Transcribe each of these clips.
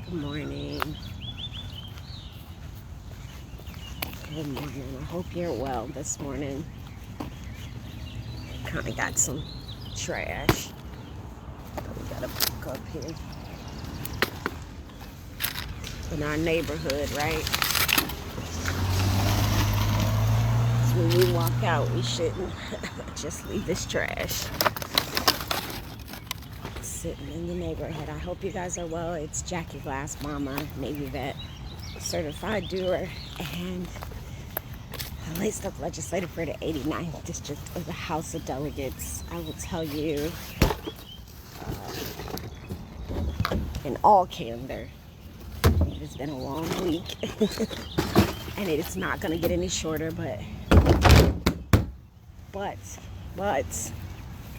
Good morning. Good morning. I hope you're well this morning. Kind of got some trash that we gotta pick up here in our neighborhood, right? So when we walk out, we shouldn't just leave this trash sitting in the neighborhood. I hope you guys are well. It's Jackie Glass Mama, Navy vet, certified doer, and laced up legislator for the 89th District of the House of Delegates. I will tell you, in all candor, it has been a long week, and it is not going to get any shorter, but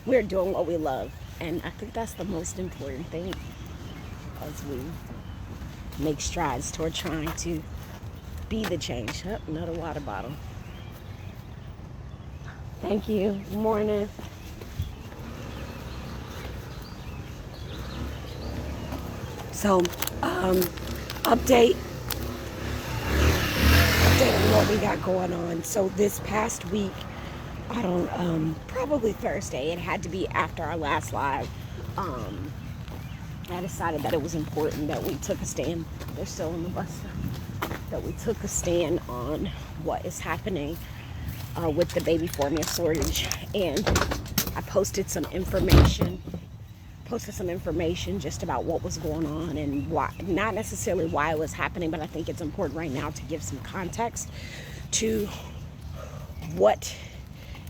we're doing what we love, and I think that's the most important thing as we make strides toward trying to be the change. Oh, another water bottle. Thank you. Good morning. So, update on what we got going on. So this past week, probably Thursday, it had to be after our last live. I decided that it was important that we took a stand. They're still in the bus. That we took a stand on what is happening with the baby formula shortage, and I posted some information just about what was going on and why, not necessarily why it was happening, but I think it's important right now to give some context to what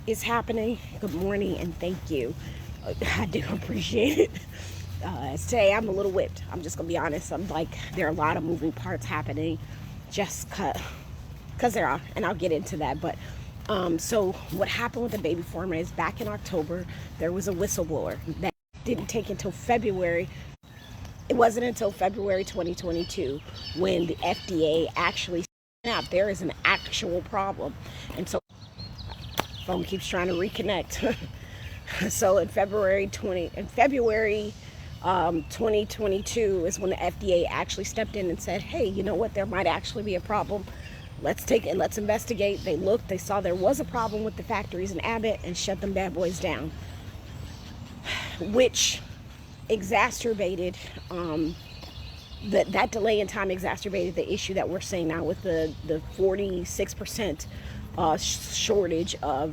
is happening. Good morning and thank you. I do appreciate it. Today I'm a little whipped. I'm just gonna be honest. I'm like, there are a lot of moving parts happening just because there are, and I'll get into that. But so what happened with the baby formula is back in October, there was a whistleblower that didn't take until February. It wasn't until February 2022 when the FDA actually snapped. There is an actual problem. And so phone keeps trying to reconnect. So in February 2022 is when the FDA actually stepped in and said, hey, you know what, there might actually be a problem. Let's take it, let's investigate. They looked, they saw there was a problem with the factories in Abbott and shut them bad boys down, which exacerbated, that delay in time exacerbated the issue that we're seeing now with the 46% shortage of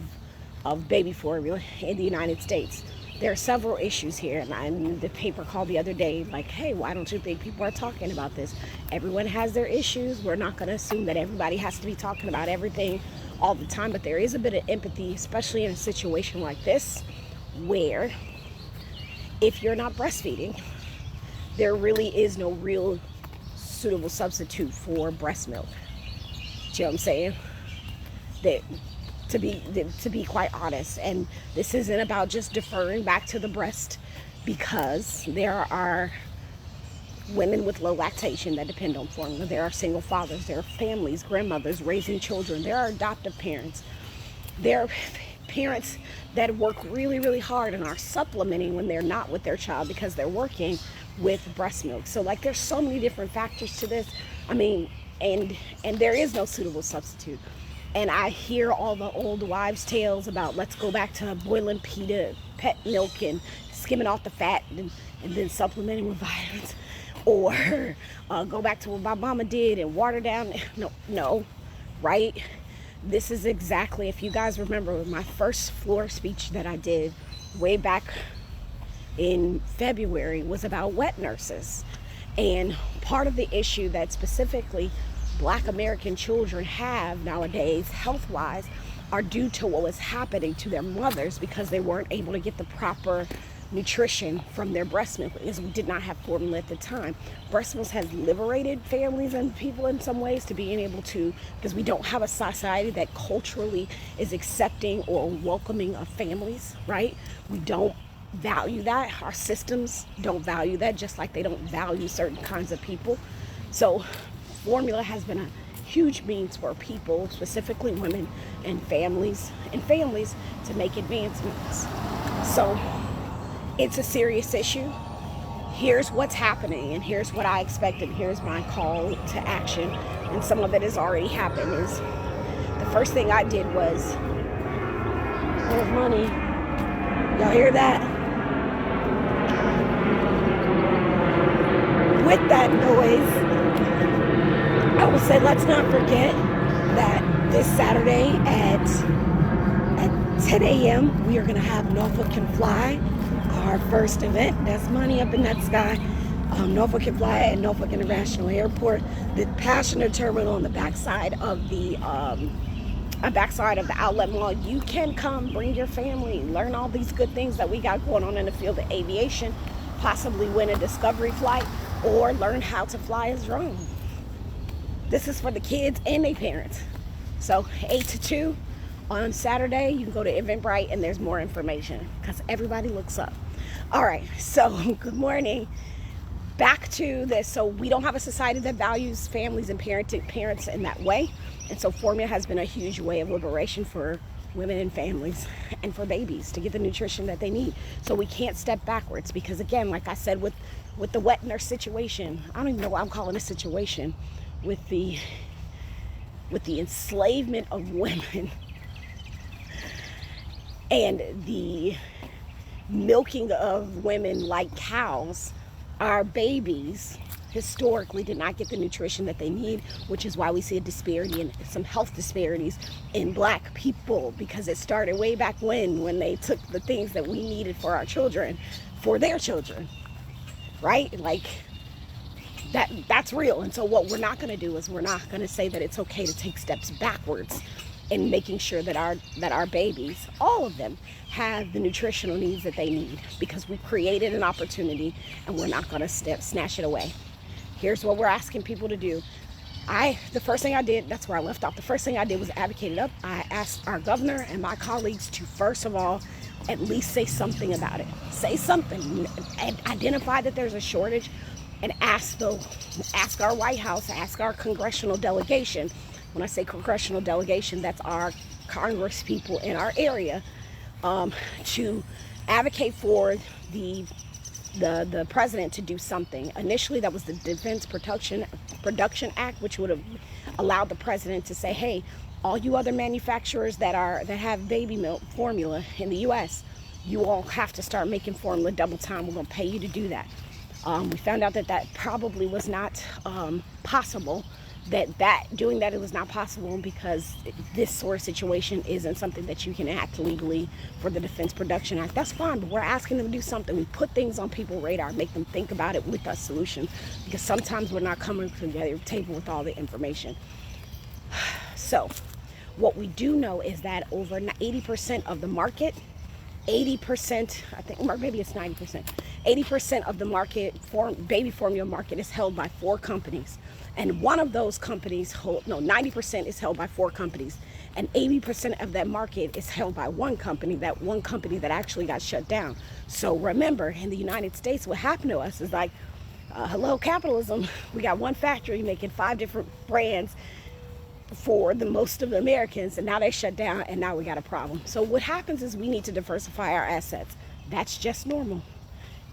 baby formula in the United States. There are several issues here, and the paper called the other day like, hey, why don't you think people are talking about this? Everyone has their issues. We're not going to assume that everybody has to be talking about everything all the time, but there is a bit of empathy, especially in a situation like this, where if you're not breastfeeding, there really is no real suitable substitute for breast milk. Do you know what I'm saying? To be quite honest, and this isn't about just deferring back to the breast, because there are women with low lactation that depend on formula. There are single fathers, there are families, grandmothers raising children, there are adoptive parents, there are parents that work really, really hard and are supplementing when they're not with their child because they're working with breast milk. So like, there's so many different factors to this. I mean, and there is no suitable substitute. And I hear all the old wives' tales about let's go back to boiling pet milk and skimming off the fat and then supplementing with vitamins, or go back to what my mama did and water down. No, right? This is exactly, if you guys remember my first floor speech that I did way back in February was about wet nurses. And part of the issue that specifically Black American children have nowadays, health-wise, are due to what was happening to their mothers because they weren't able to get the proper nutrition from their breast milk because we did not have formula at the time. Breast milk has liberated families and people in some ways to being able to, because we don't have a society that culturally is accepting or welcoming of families, right? We don't value that. Our systems don't value that, just like they don't value certain kinds of people. So formula has been a huge means for people, specifically women and families to make advancements. So it's a serious issue. here's what's happening, and here's what I expect, and here's my call to action. And some of it has already happened. Is the first thing I did was, there's money. Y'all hear that? With that noise, I will say, let's not forget that this Saturday at 10 a.m. we are going to have Norfolk Can Fly, our first event. That's money up in that sky. Norfolk Can Fly at Norfolk International Airport, the passenger terminal on the backside of the outlet mall. You can come, bring your family, learn all these good things that we got going on in the field of aviation, possibly win a discovery flight, or learn how to fly a drone. This is for the kids and their parents. So 8 to 2 on Saturday, you can go to Eventbrite and there's more information because everybody looks up. All right, so good morning. Back to this. So we don't have a society that values families and parents in that way. And so formula has been a huge way of liberation for women and families and for babies to get the nutrition that they need. So we can't step backwards because, again, like I said, with the wet nurse situation, I don't even know what I'm calling a situation, with the enslavement of women and the milking of women like cows, our babies historically did not get the nutrition that they need, which is why we see a disparity and some health disparities in Black people, because it started way back when they took the things that we needed for our children for their children, right? Like that's real. And so what we're not going to do is we're not going to say that it's okay to take steps backwards in making sure that our babies, all of them, have the nutritional needs that they need, because we created an opportunity and we're not going to snatch it away. Here's what we're asking people to do. The first thing I did, that's where I left off. The first thing I did was advocate it up. I asked our governor and my colleagues to, first of all, at least say something about it. Say something. Identify that there's a shortage, and ask our White House, ask our congressional delegation. When I say congressional delegation, that's our Congress people in our area, to advocate for the president to do something. Initially, that was the Defense Production Act, which would have allowed the president to say, hey, all you other manufacturers that have baby milk formula in the U.S., you all have to start making formula double time. We're going to pay you to do that. We found out that probably was not possible. Doing that, it was not possible because this sort of situation isn't something that you can act legally for the Defense Production Act. That's fine, but we're asking them to do something. We put things on people's radar, make them think about it with us solutions, because sometimes we're not coming to the table with all the information. So what we do know is that over 80% of the market, 80%, I think, or maybe it's 90%, 80% of the market, baby formula market, is held by 4 companies. And one of those companies 90% is held by 4 companies. And 80% of that market is held by one company that actually got shut down. So remember, in the United States, what happened to us is like, hello, capitalism. We got one factory making 5 different brands for the most of the Americans, and now they shut down, and now we got a problem. So what happens is we need to diversify our assets. That's just normal.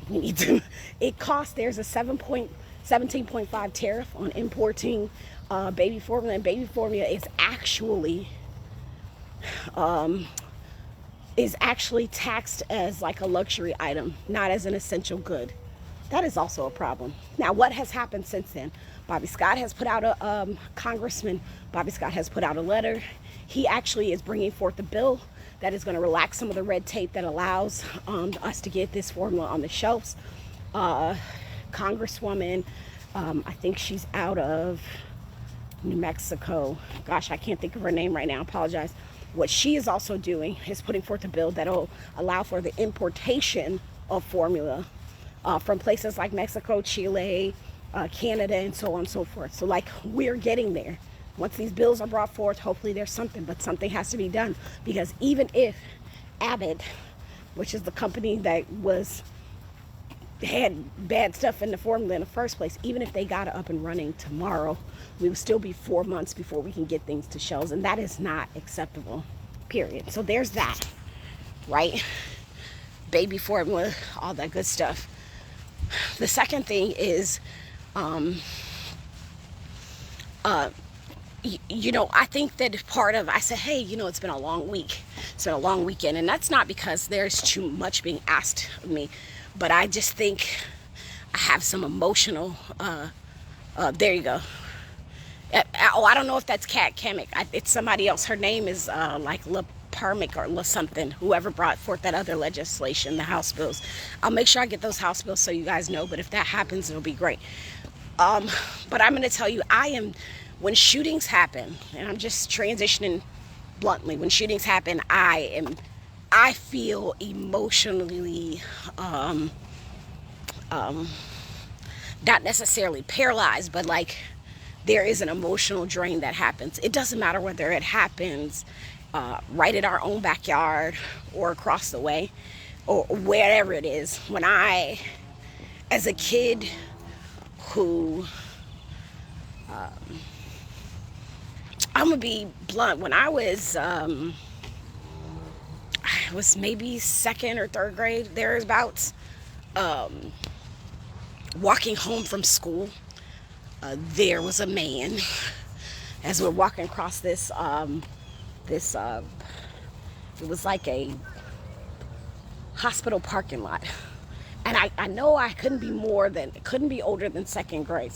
We need to. It costs. There's a 17.5 tariff on importing baby formula, and baby formula is actually taxed as like a luxury item, not as an essential good. That is also a problem. Now, what has happened since then? Bobby Scott has put out Congressman Bobby Scott has put out a letter. He actually is bringing forth a bill that is going to relax some of the red tape that allows us to get this formula on the shelves. Congresswoman, I think she's out of New Mexico. Gosh, I can't think of her name right now. I apologize. What she is also doing is putting forth a bill that will allow for the importation of formula from places like Mexico, Chile, Canada, and so on and so forth. So like, we're getting there. Once these bills are brought forth, hopefully there's something, but something has to be done, because even if Abbott, which is the company that had bad stuff in the formula in the first place, even if they got it up and running tomorrow, we will still be 4 months before we can get things to shelves, and that is not acceptable, period. So there's that, right? Baby formula, all that good stuff. The second thing is, I think that I said, hey, it's been a long week. It's been a long weekend. And that's not because there's too much being asked of me, but I just think I have some emotional, there you go. I don't know if that's Kat Kamek. It's somebody else. Her name is like La Parmick or something. Whoever brought forth that other legislation, the House bills. I'll make sure I get those House bills so you guys know. But if that happens, it'll be great. But I'm going to tell you, when shootings happen, and I'm just transitioning bluntly. When shootings happen, I feel emotionally, not necessarily paralyzed, but like, there is an emotional drain that happens. It doesn't matter whether it happens right in our own backyard or across the way or wherever it is. When as a kid who, I'm gonna be blunt, when I was maybe second or third grade, thereabouts, walking home from school, there was a man, as we're walking across it was like a hospital parking lot. And I know it couldn't be older than second grade,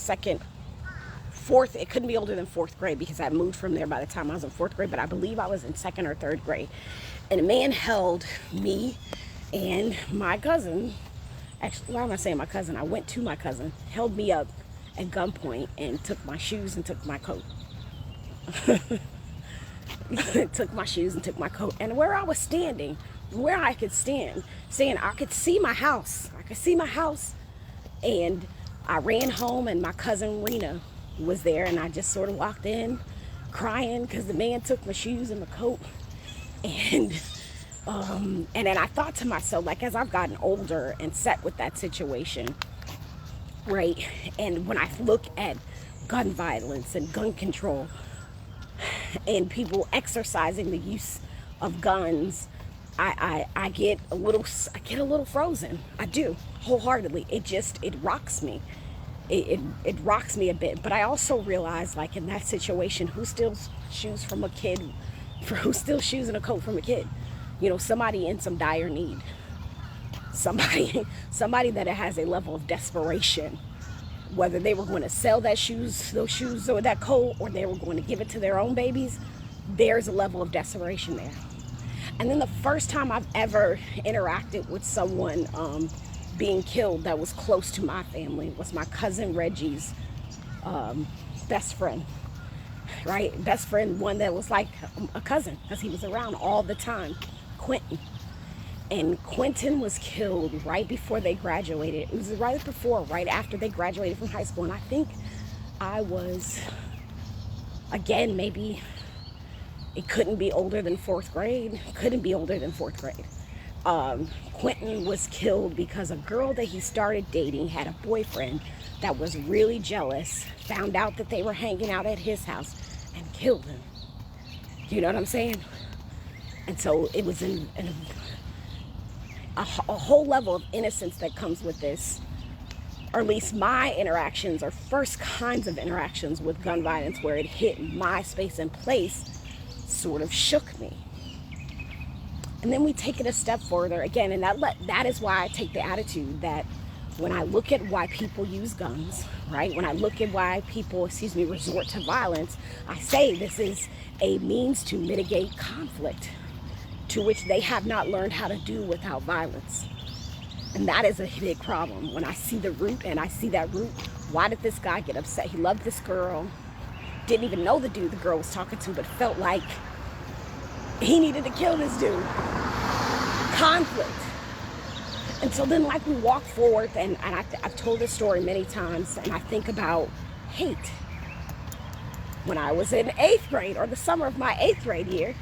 fourth, it couldn't be older than fourth grade because I moved from there by the time I was in fourth grade, but I believe I was in second or third grade. And a man held me and my cousin, actually, why am I saying my cousin? I went to my cousin, held me up at gunpoint and took my shoes and took my coat. Took my shoes and took my coat. And where I was standing, where I could stand, I could see my house. And I ran home and my cousin Rena was there, and I just sort of walked in crying because the man took my shoes and my coat. And then I thought to myself, like, as I've gotten older and sat with that situation, right, and when I look at gun violence and gun control and people exercising the use of guns, I get a little frozen. I do, wholeheartedly. It rocks me. It rocks me a bit. But I also realize, like, in that situation, who steals shoes from a kid? Who steals shoes and a coat from a kid? Somebody in some dire need. Somebody that has a level of desperation, whether they were going to sell those shoes or that coat, or they were going to give it to their own babies. There's a level of desperation there. And then the first time I've ever interacted with someone being killed that was close to my family was my cousin Reggie's best friend, right? Best friend, one that was like a cousin because he was around all the time, Quentin. And Quentin was killed right before they graduated. It was right after they graduated from high school. And I think I was, again, maybe it couldn't be older than fourth grade. Quentin was killed because a girl that he started dating had a boyfriend that was really jealous, found out that they were hanging out at his house, and killed him. You know what I'm saying? And so it was a whole level of innocence that comes with this, or at least my interactions, or first kinds of interactions with gun violence where it hit my space and place, sort of shook me. And then we take it a step further again, and that is why I take the attitude that when I look at why people use guns, right? When I look at why people, resort to violence, I say this is a means to mitigate conflict, to which they have not learned how to do without violence. And that is a big problem. When I see the root, and I see that root, why did this guy get upset? He loved this girl, didn't even know the dude the girl was talking to, but felt like he needed to kill this dude. Conflict. And so then, like, we walk forward, and I've told this story many times, and I think about hate. When I was in 8th grade, or the summer of my 8th grade year,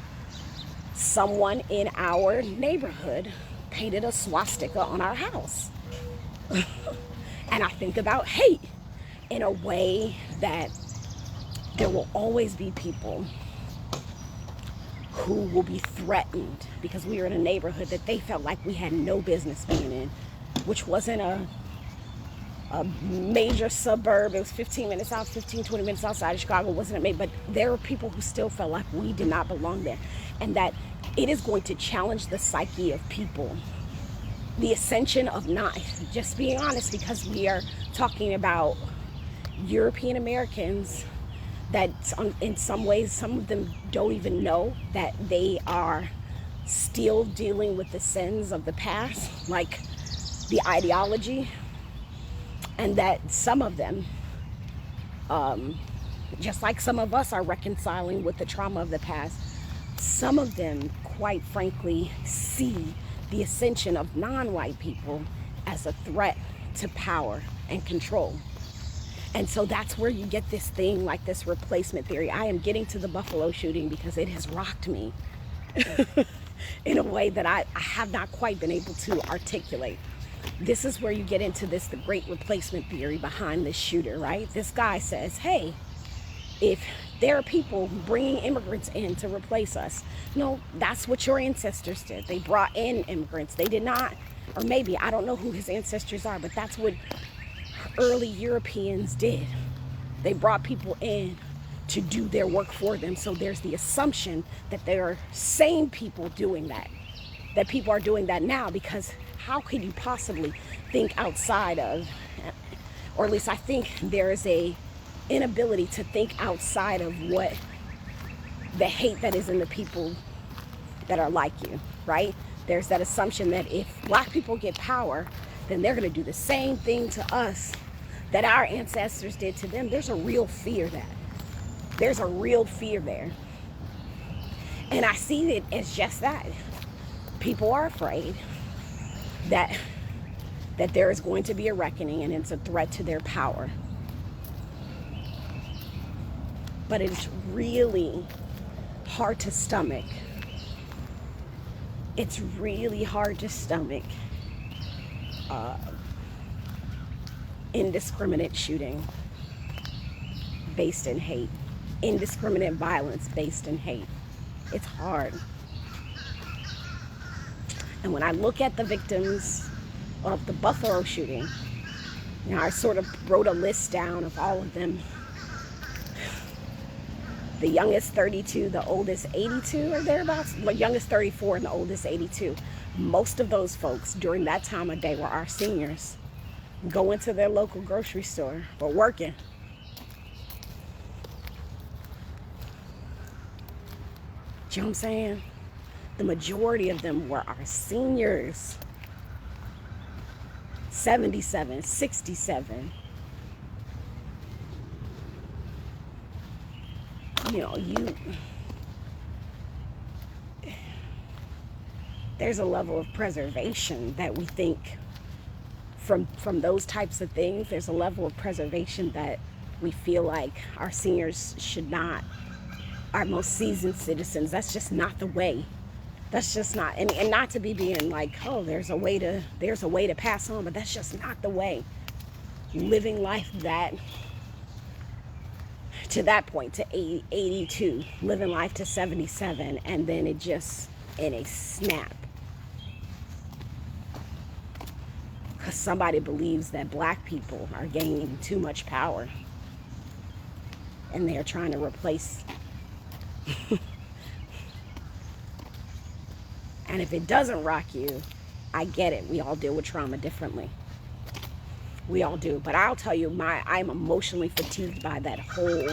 someone in our neighborhood painted a swastika on our house. And I think about hate in a way that there will always be people who will be threatened because we were in a neighborhood that they felt like we had no business being in, which wasn't a major suburb. It was 15 minutes out, 15, 20 minutes outside of Chicago. Wasn't it? But there were people who still felt like we did not belong there. And that it is going to challenge the psyche of people. The ascension of not, just being honest, because we are talking about European Americans that in some ways, some of them don't even know that they are still dealing with the sins of the past, like the ideology, and that some of them, just like some of us are reconciling with the trauma of the past, some of them, quite frankly, see the ascension of non-white people as a threat to power and control. And so that's where you get this thing like this replacement theory. I am getting to the Buffalo shooting because it has rocked me in a way that I have not quite been able to articulate. This is where you get into this, the great replacement theory behind this shooter, right? This guy says, hey, if there are people bringing immigrants in to replace us, no, that's what your ancestors did. They brought in immigrants. They did not, or maybe, I don't know who his ancestors are, but that's what early Europeans did. They brought people in to do their work for them. So there's the assumption that there are sane people doing that people are doing that now, because how could you possibly think outside of, or at least I think there is a inability to think outside of what the hate that is in the people that are like you, right? There's that assumption that if black people get power, then they're going to do the same thing to us that our ancestors did to them. There's a real fear there's a real fear there. And I see it as just that. People are afraid that there is going to be a reckoning, and it's a threat to their power. But it's really hard to stomach. It's really hard to stomach indiscriminate shooting based in hate, indiscriminate violence based in hate. It's hard. And when I look at the victims of the Buffalo shooting, I sort of wrote a list down of all of them. The youngest 32, the oldest 82 or thereabouts. The youngest 34 and the oldest 82. Most of those folks during that time of day were our seniors, going to their local grocery store or working. Do you know what I'm saying? The majority of them were our seniors. 77, 67. There's a level of preservation that we think from those types of things. There's a level of preservation that we feel like our seniors should not, our most seasoned citizens, that's just not the way. That's just not, and not to be being like, oh, there's a way to pass on, but that's just not the way. Living life to that point, to 82, living life to 77, and then it just, in a snap. Because somebody believes that black people are gaining too much power, and they're trying to replace. And if it doesn't rock you, I get it. We all deal with trauma differently. We all do. But I'll tell you, I'm emotionally fatigued by that whole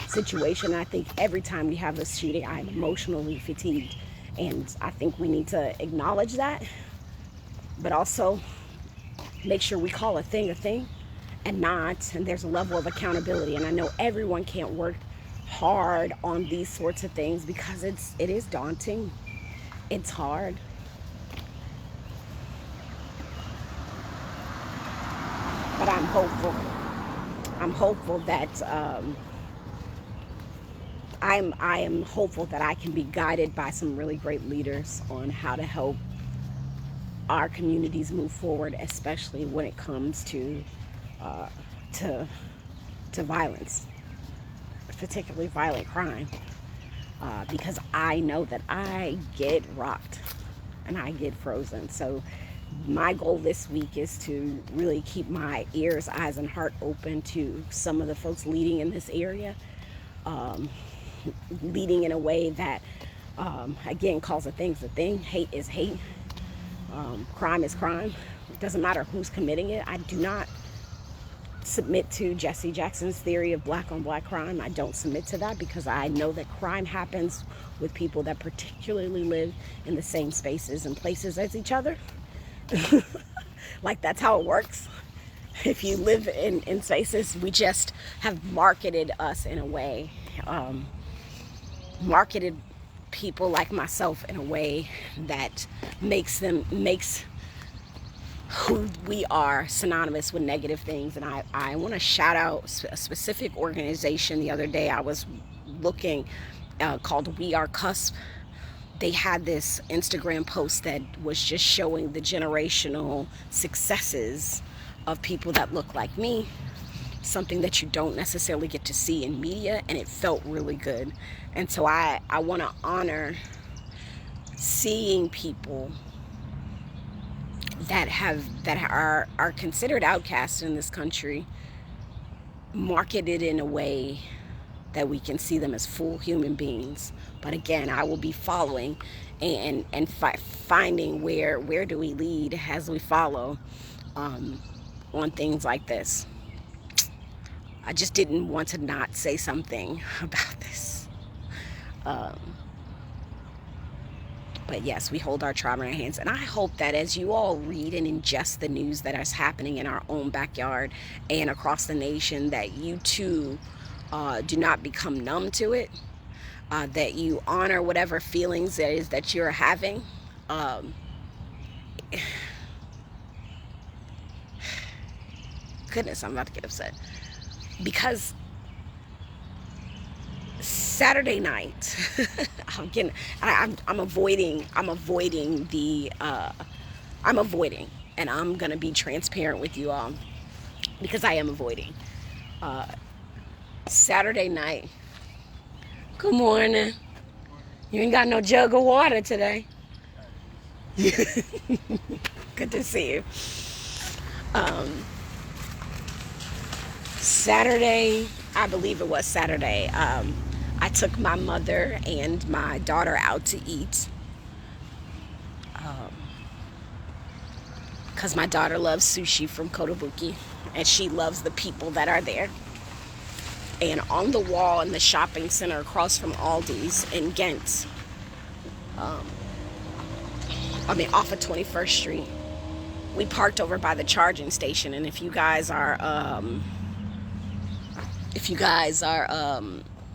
situation. I think every time we have a shooting, I'm emotionally fatigued. And I think we need to acknowledge that, but also make sure we call a thing, and there's a level of accountability. And I know everyone can't work hard on these sorts of things because it is daunting. It's hard. But I'm hopeful. I'm hopeful that I am hopeful that I can be guided by some really great leaders on how to help our communities move forward, especially when it comes to violence, particularly violent crime. Because I know that I get rocked and I get frozen. So my goal this week is to really keep my ears, eyes, and heart open to some of the folks leading in this area, leading in a way that, again, calls a thing's a thing. Hate is hate. Crime is crime. It doesn't matter who's committing it. I do not submit to Jesse Jackson's theory of black on black crime. I don't submit to that because I know that crime happens with people that particularly live in the same spaces and places as each other. Like, that's how it works. If you live in spaces, we just have marketed us in a way, marketed people like myself in a way that makes who we are synonymous with negative things. And I want to shout out a specific organization. The other day I was looking, called We Are Cusp. They had this Instagram post that was just showing the generational successes of people that look like me, something that you don't necessarily get to see in media, and it felt really good. And so I want to honor seeing people that are considered outcasts in this country, marketed in a way that we can see them as full human beings. But again, I will be following and finding where do we lead as we follow on things like this. I just didn't want to not say something about this. But yes, we hold our trauma in our hands. And I hope that as you all read and ingest the news that is happening in our own backyard and across the nation, that you too do not become numb to it, that you honor whatever feelings it is that you're having. Goodness, I'm about to get upset. Because Saturday night, I'm avoiding, and I'm gonna be transparent with you all because I am avoiding. Saturday night. Good morning. You ain't got no jug of water today. Good to see you. Saturday, I believe it was Saturday, I took my mother and my daughter out to eat, because my daughter loves sushi from Kotobuki, and she loves the people that are there. And on the wall in the shopping center across from Aldi's in Ghent, off of 21st Street, we parked over by the charging station. And if you guys are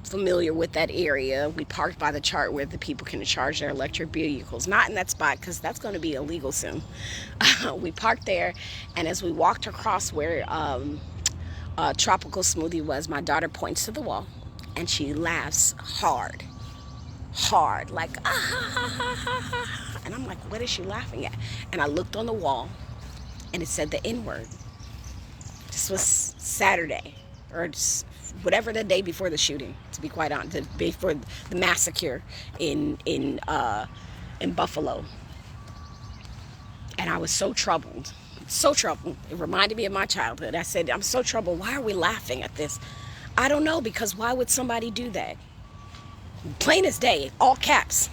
familiar with that area, we parked by the chart where the people can charge their electric vehicles. Not in that spot, because that's going to be illegal soon. We parked there, and as we walked across where Tropical Smoothie was, my daughter points to the wall, and she laughs hard, like, ah, ha, ha, ha, ha. And I'm like, what is she laughing at? And I looked on the wall, and it said the N-word. This was Saturday, or whatever, the day before the shooting, to be quite honest, before the massacre in Buffalo. And I was so troubled. It reminded me of my childhood. I said, I'm so troubled. Why are we laughing at this? I don't know, because why would somebody do that? Plain as day, all caps,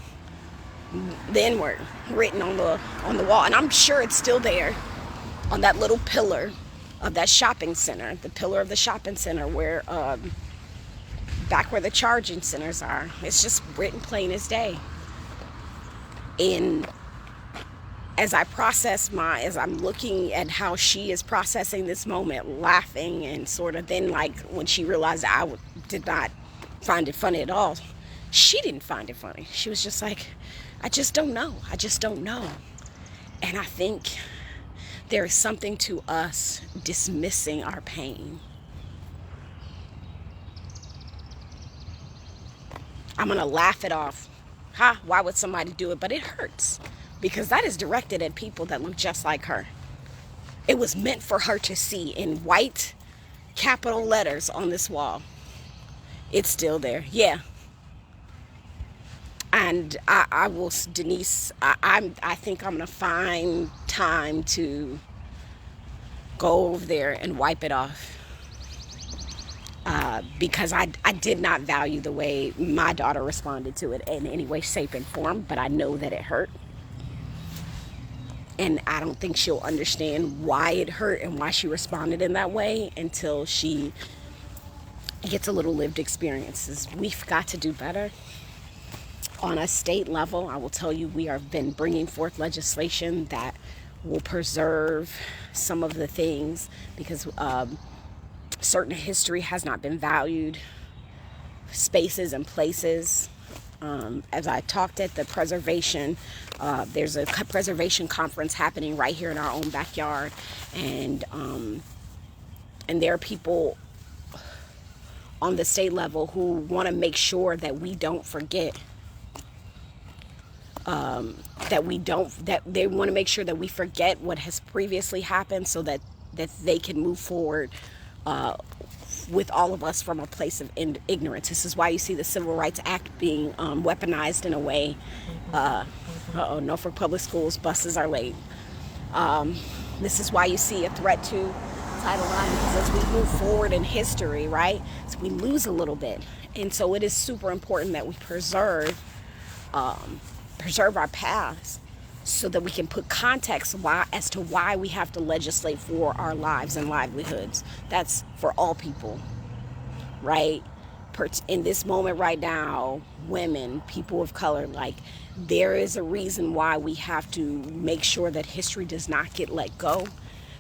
the N-word written on the wall. And I'm sure it's still there on that little pillar of that shopping center, the pillar of the shopping center where, back where the charging centers are. It's just written plain as day. And as I'm looking at how she is processing this moment, laughing, and sort of then, like, when she realized I did not find it funny at all, she didn't find it funny. She was just like, I just don't know. And I think there is something to us dismissing our pain. I'm going to laugh it off. Why would somebody do it? But it hurts, because that is directed at people that look just like her. It was meant for her to see in white capital letters on this wall. It's still there. Yeah. And I will, Denise, I think I'm going to find time to go over there and wipe it off. Because I did not value the way my daughter responded to it in any way, shape, and form, but I know that it hurt. And I don't think she'll understand why it hurt and why she responded in that way until she gets a little lived experiences. We've got to do better. On a state level, I will tell you, we have been bringing forth legislation that will preserve some of the things because certain history has not been valued, spaces and places. As I talked at the preservation, there's a preservation conference happening right here in our own backyard, and there are people on the state level who want to make sure that we don't forget, that they want to make sure that we forget what has previously happened so that they can move forward with all of us from a place of ignorance. This is why you see the Civil Rights Act being weaponized in a way. Norfolk Public Schools buses are late. This is why you see a threat to Title IX, because as we move forward in history, right, so we lose a little bit. And so it is super important that we preserve our past so that we can put context as to why we have to legislate for our lives and livelihoods. That's for all people, right? In this moment right now, women, people of color, like, there is a reason why we have to make sure that history does not get let go,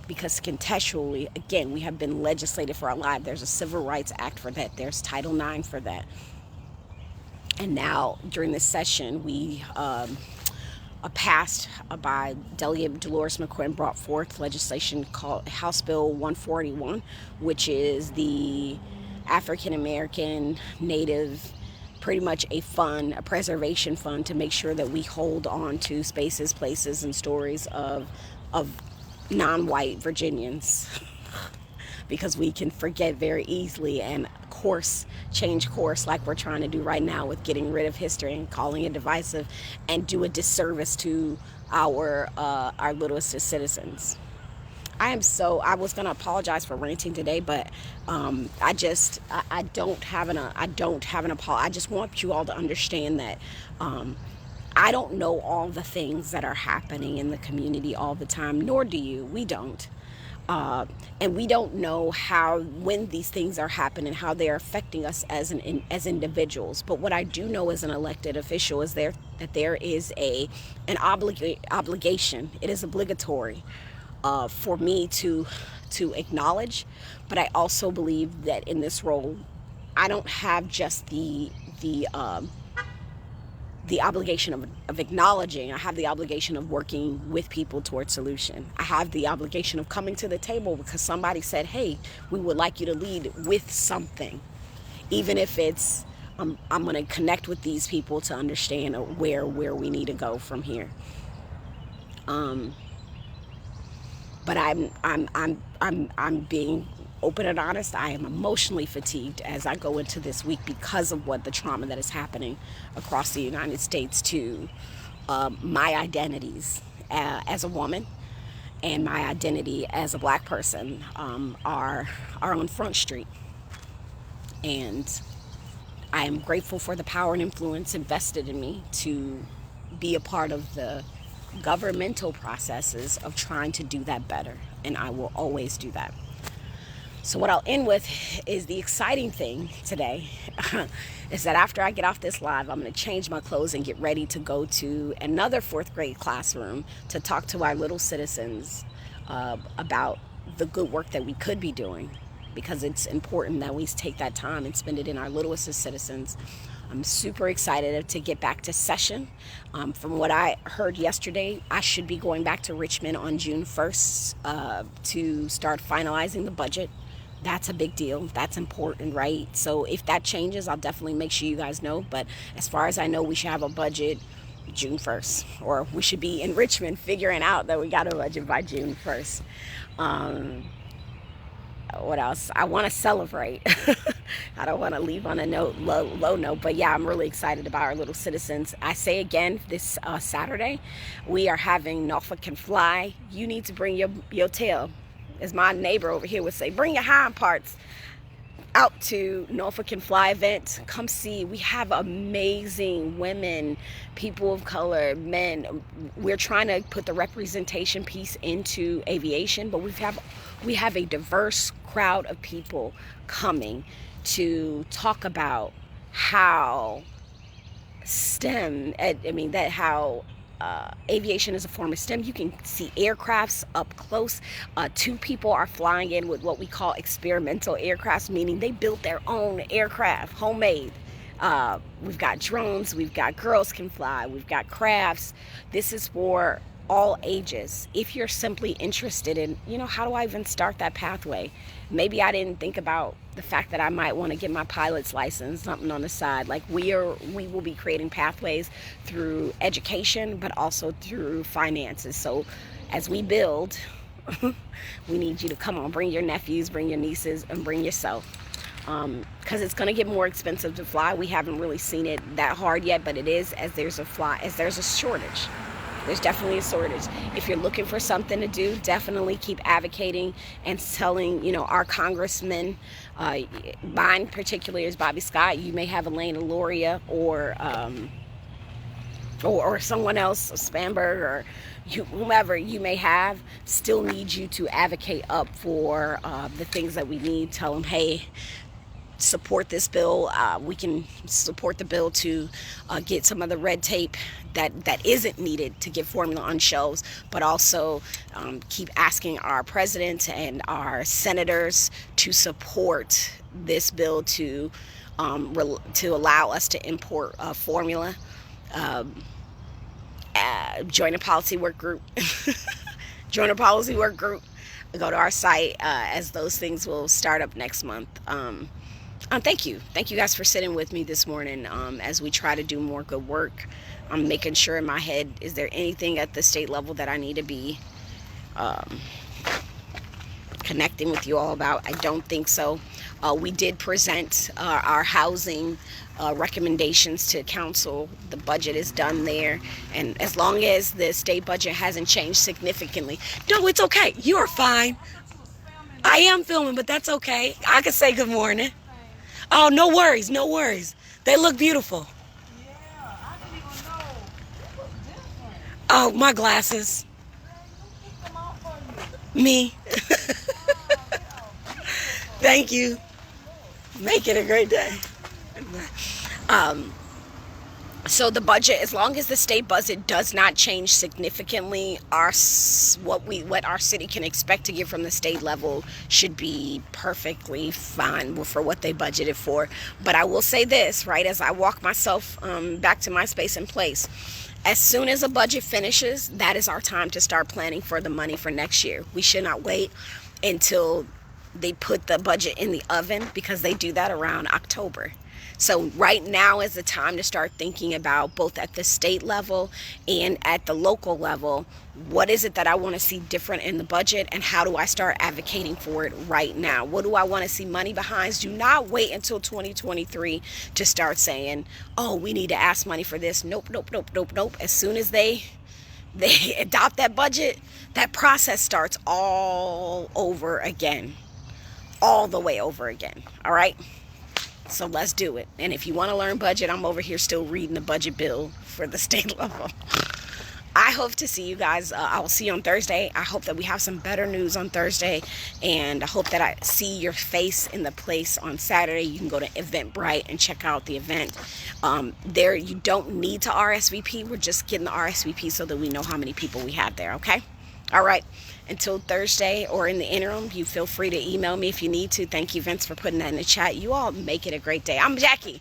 because contextually, again, we have been legislated for our lives. There's a Civil Rights Act for that. There's Title IX for that. And now, during this session, we passed by Delegate Dolores McQuinn, brought forth legislation called House Bill 141, which is the African American Native, pretty much a preservation fund to make sure that we hold on to spaces, places, and stories of non-white Virginians, because we can forget very easily and change course like we're trying to do right now with getting rid of history and calling it divisive, and do a disservice to our littlest citizens. I was going to apologize for ranting today, but I don't have an apology. I just want you all to understand that I don't know all the things that are happening in the community all the time, nor do you. We don't. And we don't know when these things are happening, how they're affecting us as individuals. But what I do know as an elected official is that there is an obligation. It is obligatory for me to acknowledge. But I also believe that in this role, I don't have just the obligation of acknowledging. I have the obligation of working with people towards solution. I have the obligation of coming to the table because somebody said, hey, we would like you to lead with something. Even if it's, I'm going to connect with these people to understand where we need to go from here. But I'm being open and honest. I am emotionally fatigued as I go into this week because of the trauma that is happening across the United States to my identities as a woman and my identity as a black person are on Front Street. And I am grateful for the power and influence invested in me to be a part of the governmental processes of trying to do that better. And I will always do that. So what I'll end with is the exciting thing today is that after I get off this live, I'm going to change my clothes and get ready to go to another 4th grade classroom to talk to our little citizens about the good work that we could be doing, because it's important that we take that time and spend it in our littlest citizens. I'm super excited to get back to session. From what I heard yesterday, I should be going back to Richmond on June 1st to start finalizing the budget. That's a big deal. That's important, right? So if that changes, I'll definitely make sure you guys know. But as far as I know, we should have a budget June 1st, or we should be in Richmond figuring out that we got a budget by June 1st. What else? I want to celebrate. I don't want to leave on a low note, but yeah, I'm really excited about our little citizens. I say again, this Saturday, we are having Norfolk Can Fly. You need to bring your tail, as my neighbor over here would say, bring your hind parts out to Norfolk Can Fly event. Come see. We have amazing women, people of color, men. We're trying to put the representation piece into aviation, but we have a diverse crowd of people coming to talk about how STEM, how aviation is a form of STEM. You can see aircrafts up close. 2 people are flying in with what we call experimental aircrafts, meaning they built their own aircraft, homemade. We've got drones, we've got Girls Can Fly, we've got crafts. This is for all ages. If you're simply interested in, how do I even start that pathway? Maybe I didn't think about the fact that I might want to get my pilot's license, something on the side. Like we will be creating pathways through education, but also through finances. So as we build, we need you to come on, bring your nephews, bring your nieces, and bring yourself. Because it's going to get more expensive to fly. We haven't really seen it that hard yet, but it is, as there's a shortage. There's definitely a shortage. If you're looking for something to do, definitely keep advocating and telling, our congressmen, mine particularly is Bobby Scott. You may have Elena Loria or someone else, Spanberg, or whomever you may have, still need you to advocate up for the things that we need. Tell them, hey, support this bill. We can support the bill to get some of the red tape that isn't needed to get formula on shelves, but also keep asking our president and our senators to support this bill to allow us to import formula. Join a policy work group. Join a policy work group. Go to our site as those things will start up next month. Thank you guys for sitting with me this morning as we try to do more good work. I'm making sure in my head, is there anything at the state level that I need to be connecting with you all about? I don't think so. We did present our housing recommendations to council. The budget is done there, and as long as the state budget hasn't changed significantly. No, it's okay. You are fine. I am filming, but that's okay. I can say good morning. Oh, no worries, no worries. They look beautiful. Yeah, I didn't even know. They look different. Oh, my glasses. Man, who picked them out for you? Me. Thank you. Make it a great day. So the budget, as long as the state budget does not change significantly, what our city can expect to get from the state level should be perfectly fine for what they budgeted for. But I will say this, right, as I walk myself back to my space and place, as soon as a budget finishes, that is our time to start planning for the money for next year. We should not wait until they put the budget in the oven, because they do that around October. So right now is the time to start thinking about, both at the state level and at the local level, what is it that I want to see different in the budget, and how do I start advocating for it right now? What do I want to see money behind? Do not wait until 2023 to start saying, oh, we need to ask money for this. Nope. As soon as they adopt that budget, that process starts all over again. All the way over again. All right? So let's do it. And if you want to learn budget, I'm over here still reading the budget bill for the state level. I hope to see you guys. I will see you on Thursday. I hope that we have some better news on Thursday. And I hope that I see your face in the place on Saturday. You can go to Eventbrite and check out the event. There, you don't need to RSVP. We're just getting the RSVP so that we know how many people we have there, okay? All right. Until Thursday, or in the interim, you feel free to email me if you need to. Thank you, Vince, for putting that in the chat. You all make it a great day. I'm Jackie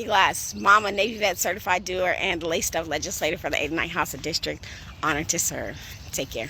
Glass, Mama, Navy Vet, Certified Doer, and Laced Up Legislator for the 89th House of District. Honored to serve. Take care.